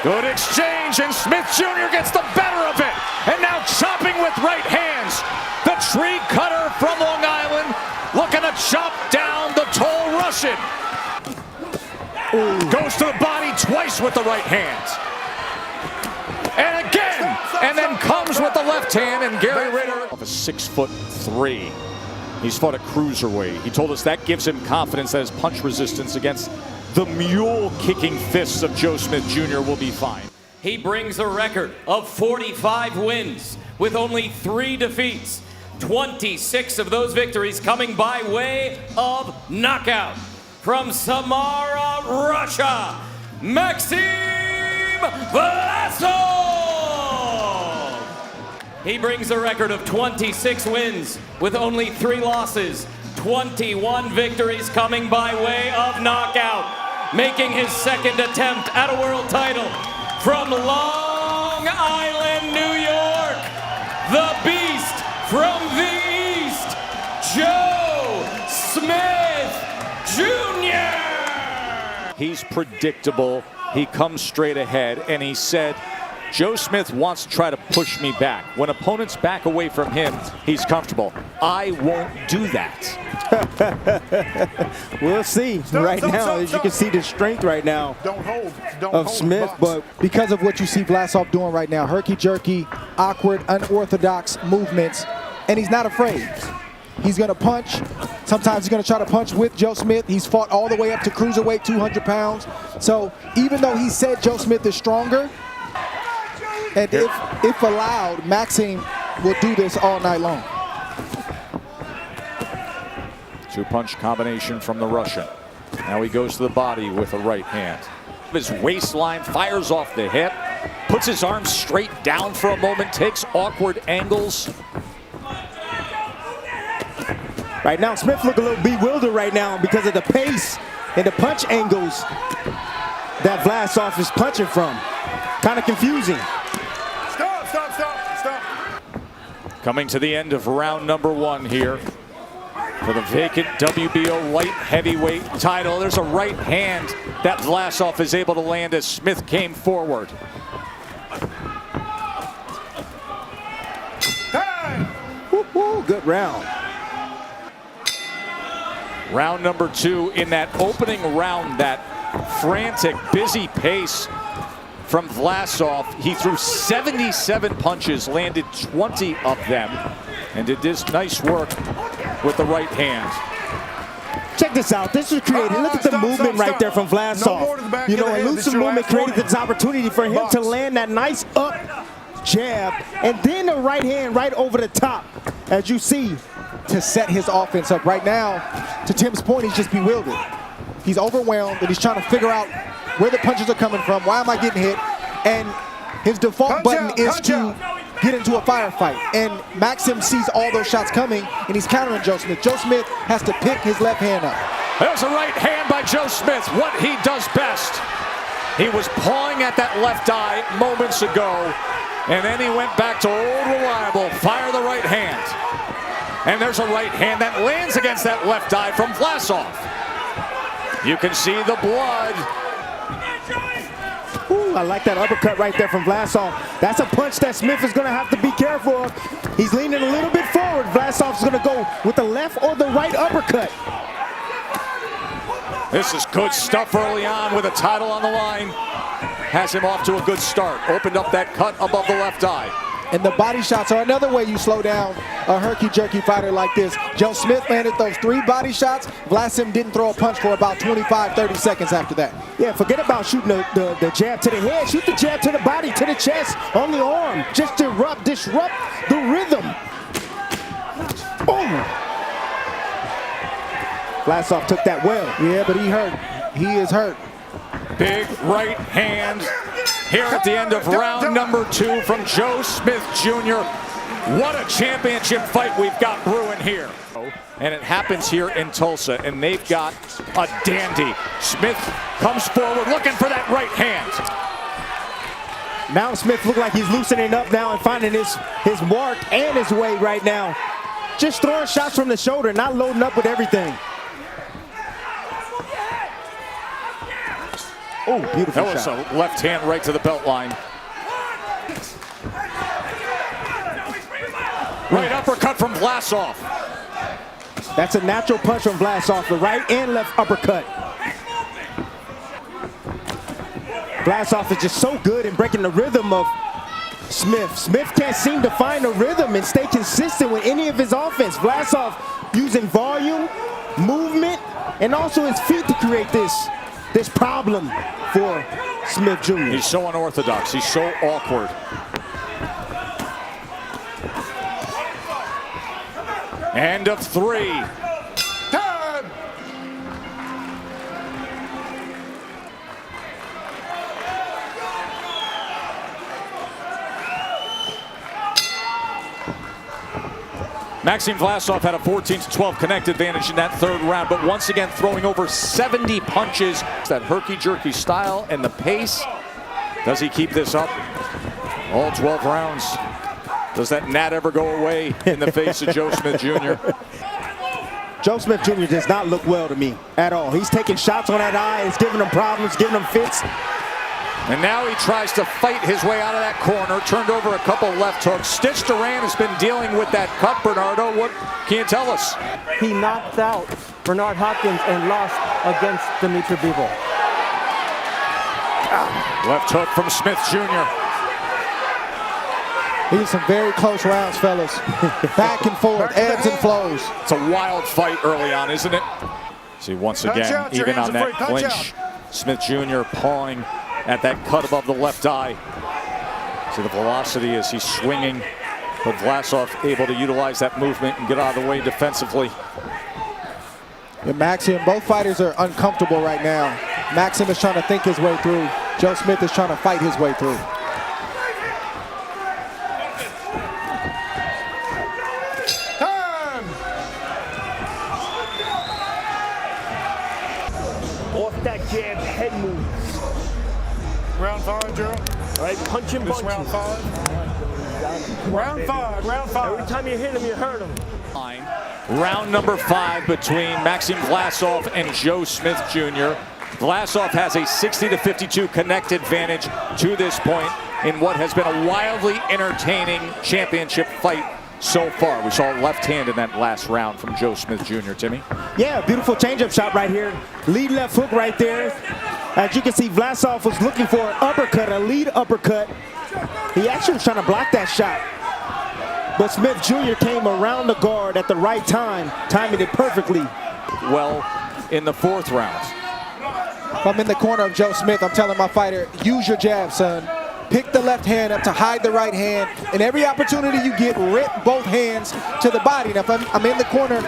Good exchange, and Smith Jr. gets the better of it. And now chopping with right hands. The tree cutter from Long Island looking to chop down the tall Russian. Goes to the body twice with the right hand. And again, and then comes with the left hand, and Gary Ritter of a 6'3". He's fought a cruiserweight. He told us that gives him confidence that his punch resistance against the mule-kicking fists of Joe Smith Jr. will be fine. He brings a record of 45 wins with only 3 defeats. 26 of those victories coming by way of knockout. From Samara, Russia, Meksim Velاسوف. He brings a record of 26 wins with only 3 losses. 21 victories coming by way of knockout. Making his second attempt at a world title. From Long Island, New York, the Beast from the East, Joe Smith Jr. He's predictable. He comes straight ahead, and he said, Joe Smith wants to try to push me back. When opponents back away from him, he's comfortable. I won't do that. We'll see. Right now, as you can see the strength right now of Smith, but because of what you see Velاسوf doing right now, herky-jerky, awkward, unorthodox movements, and he's not afraid. He's going to punch. Sometimes he's going to try to punch with Joe Smith. He's fought all the way up to cruiserweight, 200 pounds. So even though he said Joe Smith is stronger, and if allowed, Meksim will do this all night long. 2-punch combination from the Russian. Now he goes to the body with a right hand. His waistline fires off the hip, puts his arms straight down for a moment, takes awkward angles. Right now, Smith look a little bewildered right now because of the pace and the punch angles that Velاسوf is punching from. Kind of confusing. Stop. Coming to the end of round number 1 here for the vacant WBO light heavyweight title. There's a right hand that Velásov is able to land as Smith came forward. Good round. Round number 2 in that opening round, that frantic, busy pace from Velásov. He threw 77 punches, landed 20 of them, and did this nice work with the right hand. Check this out. This was created. Look at the movement right there from Velásov. You know, elusive movement created this opportunity for him to land that nice up jab, and then the right hand right over the top, as you see, to set his offense up. Right now, to Tim's point, he's just bewildered. He's overwhelmed, and he's trying to figure out where the punches are coming from. Why am I getting hit? And his default button is to get into a firefight. And Meksim sees all those shots coming, and he's countering Joe Smith. Joe Smith has to pick his left hand up. There's a right hand by Joe Smith, what he does best. He was pawing at that left eye moments ago, and then he went back to old reliable, fire the right hand. And there's a right hand that lands against that left eye from Velásov. You can see the blood. Ooh, I like that uppercut right there from Velásov. That's a punch that Smith is going to have to be careful of. He's leaning a little bit forward. Velásov's going to go with the left or the right uppercut. This is good stuff early on with a title on the line. Has him off to a good start. Opened up that cut above the left eye. And the body shots are another way you slow down a herky-jerky fighter like this. Joe Smith landed those 3 body shots. Velásov didn't throw a punch for about 25-30 seconds after that. Yeah, forget about shooting the jab to the head. Shoot the jab to the body, to the chest, on the arm. Just disrupt the rhythm. Boom! Velásov took that well. Yeah, but he hurt. He is hurt. Big right hand here at the end of round number 2 from Joe Smith Jr. What a championship fight we've got brewing here. And it happens here in Tulsa, and they've got a dandy. Smith comes forward looking for that right hand. Now Smith looks like he's loosening up now and finding his mark and his way right now. Just throwing shots from the shoulder, not loading up with everything. Oh, beautiful That was shot. a left hand right to the belt line. Right uppercut from Vlasov. That's a natural punch from Vlasov, the right and left uppercut. Vlasov is just so good in breaking the rhythm of Smith. Smith can't seem to find a rhythm and stay consistent with any of his offense. Vlasov using volume, movement, and also his feet to create this problem for Smith Jr. He's so unorthodox. He's so awkward. End of 3. Time! Maxim Vlasov had a 14-12 connect advantage in that 3rd round, but once again throwing over 70 punches. That herky-jerky style and the pace. Does he keep this up? All 12 rounds. Does that gnat ever go away in the face of Joe Smith Jr.? Joe Smith Jr. does not look well to me at all. He's taking shots on that eye. It's giving him problems, giving him fits. And now he tries to fight his way out of that corner. Turned over a couple left hooks. Stitch Duran has been dealing with that cut, Bernardo. What can you tell us? He knocked out Bernard Hopkins and lost against Dimitri Bivol. Left hook from Smith Jr. These are some very close rounds, fellas. Back and forth, ebbs and flows. It's a wild fight early on, isn't it? See, once again, even on that clinch, Smith Jr. pawing at that cut above the left eye. See the velocity as he's swinging, but Vlasov able to utilize that movement and get out of the way defensively. And Maxim, both fighters are uncomfortable right now. Maxim is trying to think his way through. Joe Smith is trying to fight his way through. Off that jab, head moves. Round 5, Joe. All right, punch and This bunches. round 5. Round 5, round 5. Every time you hit him, you hurt him. Round number 5 between Maxim Vlasov and Joe Smith Jr. Vlasov has a 60-52 connect advantage to this point in what has been a wildly entertaining championship fight so far. We saw a left hand in that last round from Joe Smith Jr., Timmy. Yeah, beautiful changeup shot right here. Lead left hook right there. As you can see, Vlasov was looking for an uppercut, a lead uppercut. He actually was trying to block that shot. But Smith Jr. came around the guard at the right time, timing it perfectly. Well, in the 4th round. If I'm in the corner of Joe Smith, I'm telling my fighter, use your jab, son. Pick the left hand up to hide the right hand. And every opportunity you get, rip both hands to the body. Now, if I'm in the corner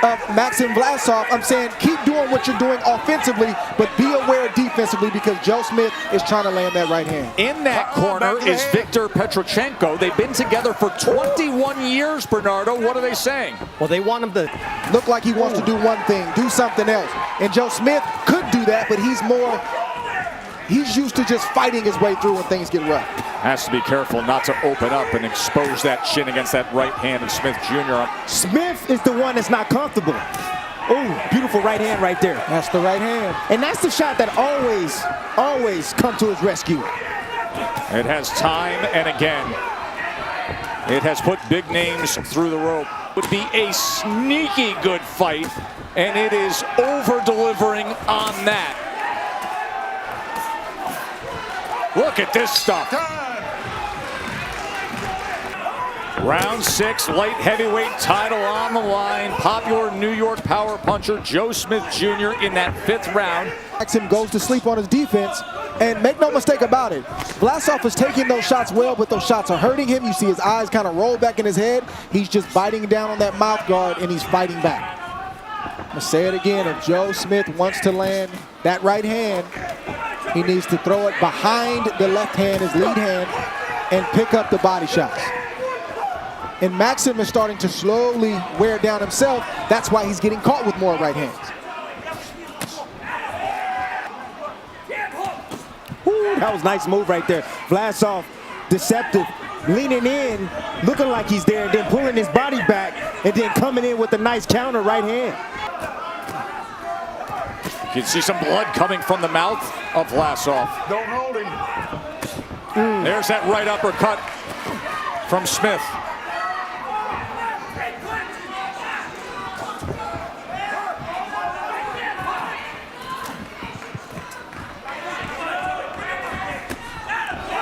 of Maxim Vlasov, I'm saying keep doing what you're doing offensively, but be aware defensively because Joe Smith is trying to land that right hand. In that corner is Victor Petrochenko. They've been together for 21 years, Bernardo. What are they saying? Well, they want him to Look like he wants to do one thing, do something else. And Joe Smith could do that, but he's used to just fighting his way through when things get rough. Has to be careful not to open up and expose that chin against that right hand of Smith Jr. Smith is the one that's not comfortable. Oh, beautiful right hand right there. That's the right hand. And that's the shot that always come to his rescue. It has time and again. It has put big names through the rope. Would be a sneaky good fight, and it is over-delivering on that. Look at this stuff. Round 6, light heavyweight title on the line. Popular New York power puncher Joe Smith Jr. in that 5th round. Maxim goes to sleep on his defense, and make no mistake about it, Vlasov is taking those shots well, but those shots are hurting him. You see his eyes kind of roll back in his head. He's just biting down on that mouth guard, and he's fighting back. I'm going to say it again, if Joe Smith wants to land that right hand, he needs to throw it behind the left hand, his lead hand, and pick up the body shots. And Maxim is starting to slowly wear down himself. That's why he's getting caught with more right hands. Ooh, that was a nice move right there. Vlasov, deceptive, leaning in, looking like he's there, and then pulling his body back, and then coming in with a nice counter right hand. You can see some blood coming from the mouth of ولاسوف. Don't hold him. There's that right uppercut from Smith.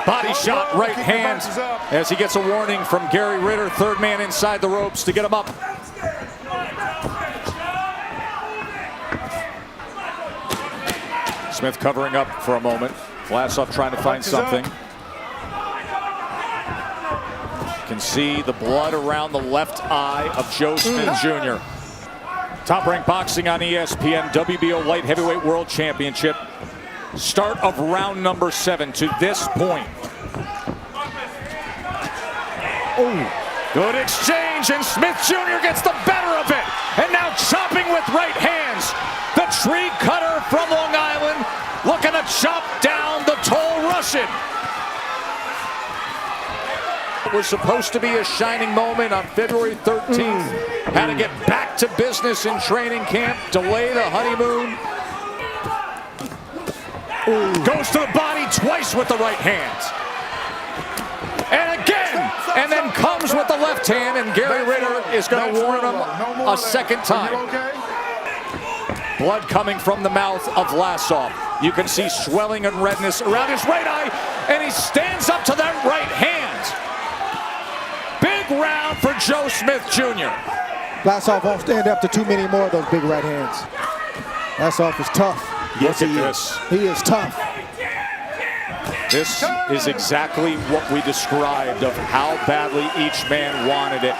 Body shot, right hand, as he gets a warning from Gary Ritter, third man inside the ropes to get him up. Smith covering up for a moment. ولاسوف trying to find something. You can see the blood around the left eye of Joe Smith Jr. Top Rank Boxing on ESPN, WBO Light Heavyweight World Championship. Start of round number 7 to this point. Good exchange, and Smith Jr. gets the better of it. And now chopping with right hands. The tree cutter from Long Island looking to chop down the tall Russian. It was supposed to be a shining moment on February 13th. Had to get back to business in training camp, delay the honeymoon. Goes to the body twice with the right hand. And again, and then comes with the left hand, and Gary Ritter is going to warn him a second time. Blood coming from the mouth of ولاسوف. You can see swelling and redness around his right eye, and he stands up to that right hand. Big round for Joe Smith Jr. ولاسوf won't stand up to too many more of those big right hands. ولاسof is tough. Yes, he is. He is tough. This is exactly what we described of how badly each man wanted it.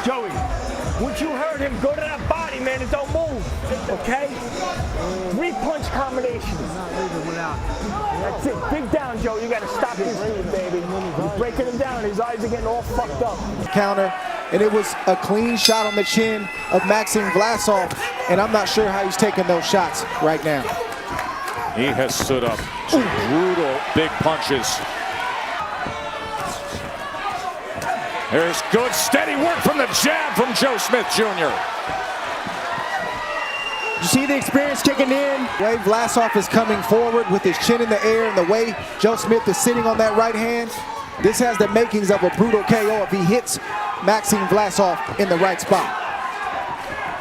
Joey, once you heard him, go to that body, man, and don't move, okay? 3-punch combinations. That's it. Dig down, Joe. You got to stop this dude, baby. You're breaking him down. His eyes are getting all fucked up. Counter, and it was a clean shot on the chin of Mekxin ولاسوf, and I'm not sure how he's taking those shots right now. He has stood up to brutal big punches. There's good steady work from the jab from Joe Smith Jr. You see the experience kicking in? The way ولاسof is coming forward with his chin in the air and the way Joe Smith is sitting on that right hand, this has the makings of a brutal KO if he hits Mekxin ولاسof in the right spot.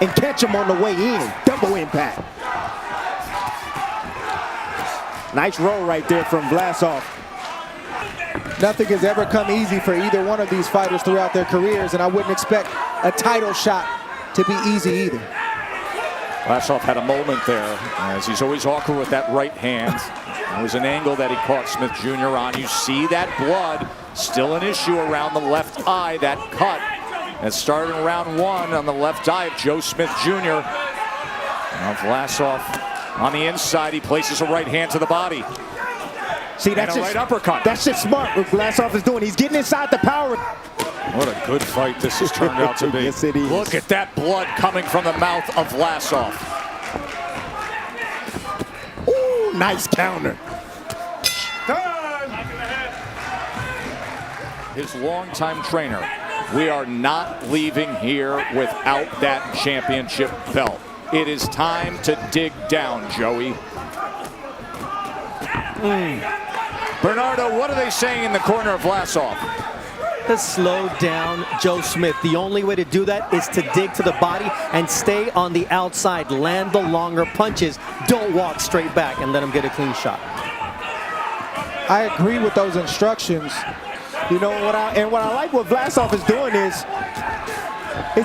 And catch him on the way in. Double impact. Nice roll right there from ولاسof. Nothing has ever come easy for either one of these fighters throughout their careers, and I wouldn't expect a title shot to be easy either. ولاسof had a moment there, as he's always awkward with that right hand. It was an angle that he caught Smith Jr. on. You see that blood, still an issue around the left eye, that cut that started in round 1 on the left eye of Joe Smith Jr. Now ولاسof on the inside, he places a right hand to the body. See, that's and a right uppercut. That's just smart what ولاسof is doing. He's getting inside the power. What a good fight this has turned out to be. Yes, it is. Look at that blood coming from the mouth of ولاسof. Ooh, nice counter. His longtime trainer. We are not leaving here without that championship belt. It is time to dig down, Joey. Bernardo, what are they saying in the corner of ولاسof? To slow down Joe Smith. The only way to do that is to dig to the body and stay on the outside. Land the longer punches. Don't walk straight back and let him get a clean shot. I agree with those instructions. You know what I like what ولاسof is doing is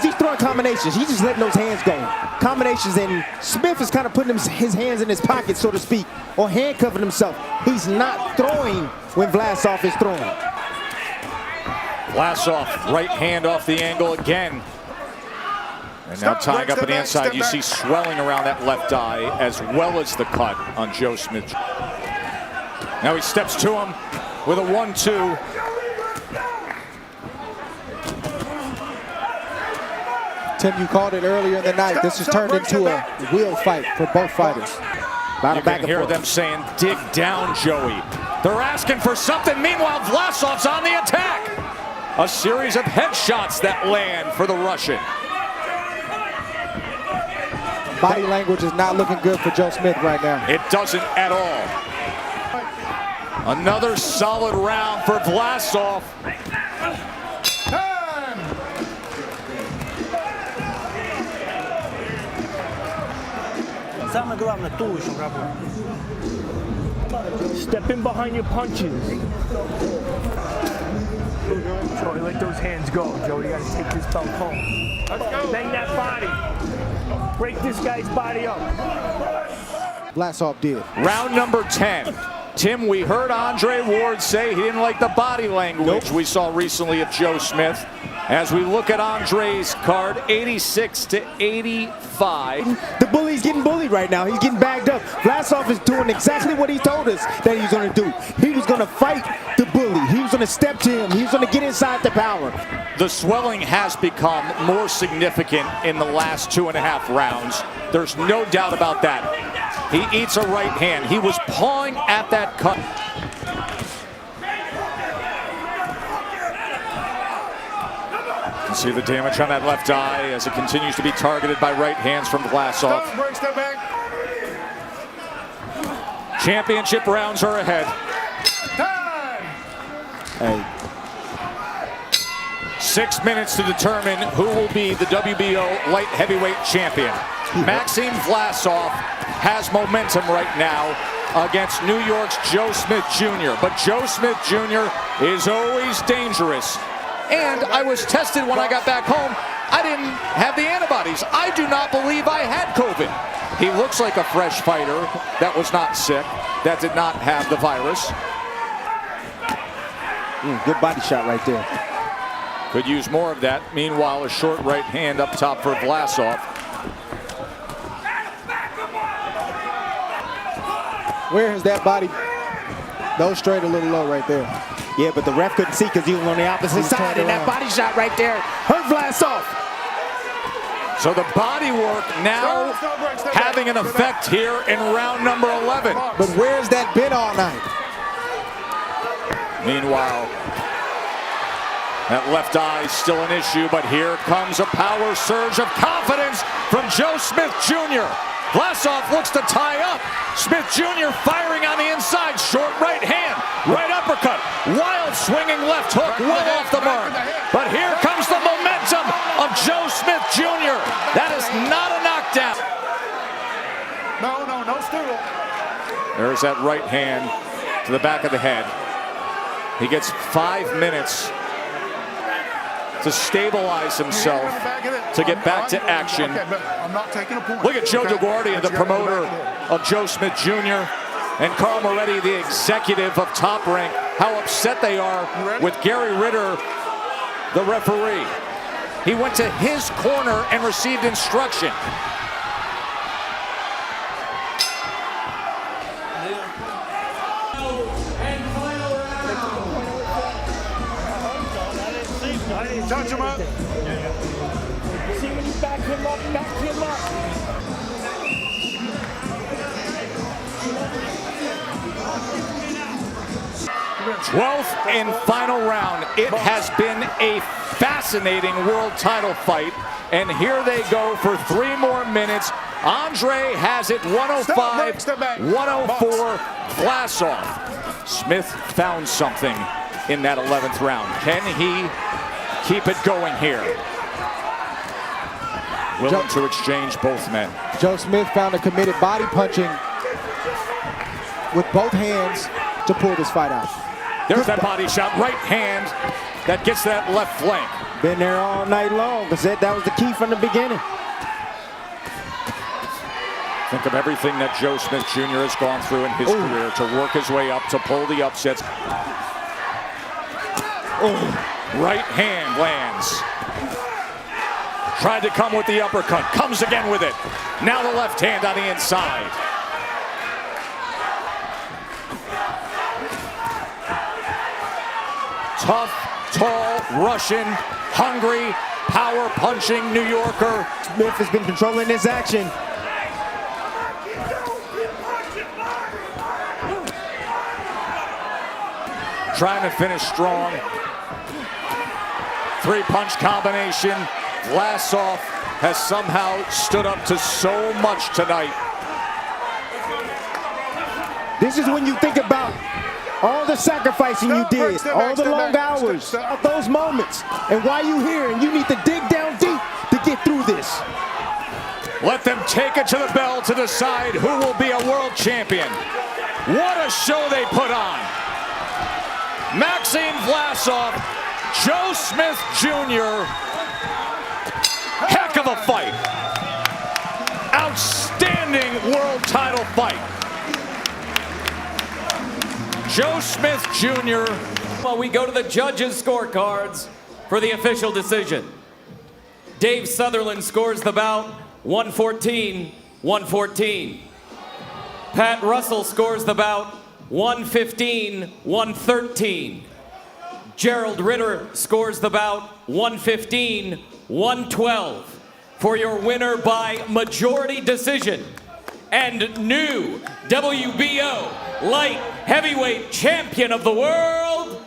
he's throwing combinations. He's just letting those hands go. Combinations, and Smith is kind of putting his hands in his pocket, so to speak, or handcuffing himself. He's not throwing when ولاسof is throwing. ولاسof, right hand off the angle again. And now tying up on the inside, you see swelling around that left eye, as well as the cut on Joe Smith. Now he steps to him with a 1-2. Tim, you called it earlier in the night. This has turned into a wheel fight for both fighters. You can hear them saying, dig down, Joey. They're asking for something. Meanwhile, Vlasov's on the attack. A series of headshots that land for the Russian. Body language is not looking good for Joe Smith right now. It doesn't at all. Another solid round for ولاسوف. Step in behind your punches. Joey, let those hands go. Joey, you gotta take this belt home. Let's go. Bang that body. Break this guy's body up. ولاسوف did. Round number 10. Tim, we heard Andre Ward say he didn't like the body language we saw recently of Joe Smith. As we look at Andre's card, 86-85. The bully's getting bullied right now. He's getting bagged up. ولاسوف is doing exactly what he told us that he's going to do. He was going to fight the bully. He was going to step to him. He was going to get inside the power. The swelling has become more significant in the last 2.5 rounds. There's no doubt about that. He eats a right hand. He was pawing at that cut. You see the damage on that left eye as it continues to be targeted by right hands from ولاسوf. Step back. Championship rounds are ahead. Hey. 6 minutes to determine who will be the WBO light heavyweight champion. Mekxin ولاسوf has momentum right now against New York's Joe Smith Jr. But Joe Smith Jr. is always dangerous. And I was tested when I got back home. I didn't have the antibodies. I do not believe I had COVID. He looks like a fresh fighter that was not sick, that did not have the virus. Good body shot right there. Could use more of that. Meanwhile, a short right hand up top for ولاسوf. Where is that body? Nose straight a little low right there. Yeah, but the ref couldn't see because he was on the opposite side, and that body shot right there hurt ولاسوf. So the body work now having an effect here in round number 11. But where's that been all night? Meanwhile, that left eye is still an issue, but here comes a power surge of confidence from Joe Smith Jr. ولاسوf looks to tie up. Smith Jr. firing on the inside. Short right hand, right uppercut. Wild swinging left hook, well off the mark. But here comes the momentum of Joe Smith Jr. That is not a knockdown. No stool. There's that right hand to the back of the head. He gets 5 minutes to stabilize himself, to get back to action. Look at Joe DeGuardia, the promoter of Joe Smith Jr., and Carl Moretti, the executive of Top Rank, how upset they are with Gary Ritter, the referee. He went to his corner and received instruction. Touch him up. See when you back him up, back him up. 12th and final round. It has been a fascinating world title fight. And here they go for 3 more minutes. Andre has it 105-104. ولاسوf. Smith found something in that 11th round. Can he keep it going here? Willing to exchange both men. Joe Smith found a committed body punching with both hands to pull this fight out. There's that body shot, right hand that gets that left flank. Been there all night long. I said that was the key from the beginning. Think of everything that Joe Smith Jr. has gone through in his career to work his way up, to pull the upsets. Right hand lands. Tried to come with the uppercut, comes again with it. Now the left hand on the inside. Tough, tall, Russian, hungry, power punching New Yorker. Smith has been controlling this action. Trying to finish strong. 3-punch combination. Vlasov has somehow stood up to so much tonight. This is when you think about all the sacrificing you did, all the long hours, those moments, and why you here, and you need to dig down deep to get through this. Let them take it to the bell to decide who will be a world champion. What a show they put on. Meksin Vlasov, Joe Smith Jr. Heck of a fight. Outstanding world title fight. Joe Smith Jr. Well, we go to the judges' scorecards for the official decision. Dave Sutherland scores the bout 114-114. Pat Russell scores the bout 115-113. Gerald Ritter scores the bout 115-112. For your winner by majority decision and new WBO light heavyweight champion of the world,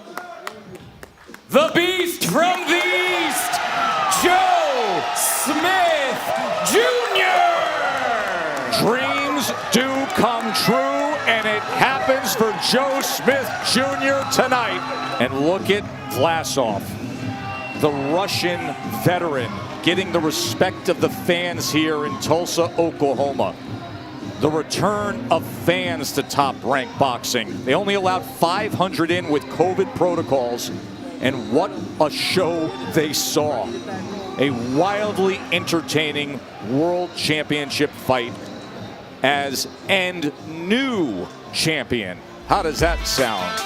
the Beast from the East, Joe Smith Jr. Dreams do come true, and it happens for Joe Smith Jr. tonight. And look at Vlasov, the Russian veteran, getting the respect of the fans here in Tulsa, Oklahoma. The return of fans to Top Rank Boxing. They only allowed 500 in with COVID protocols, and what a show they saw. A wildly entertaining world championship fight and new champion. How does that sound?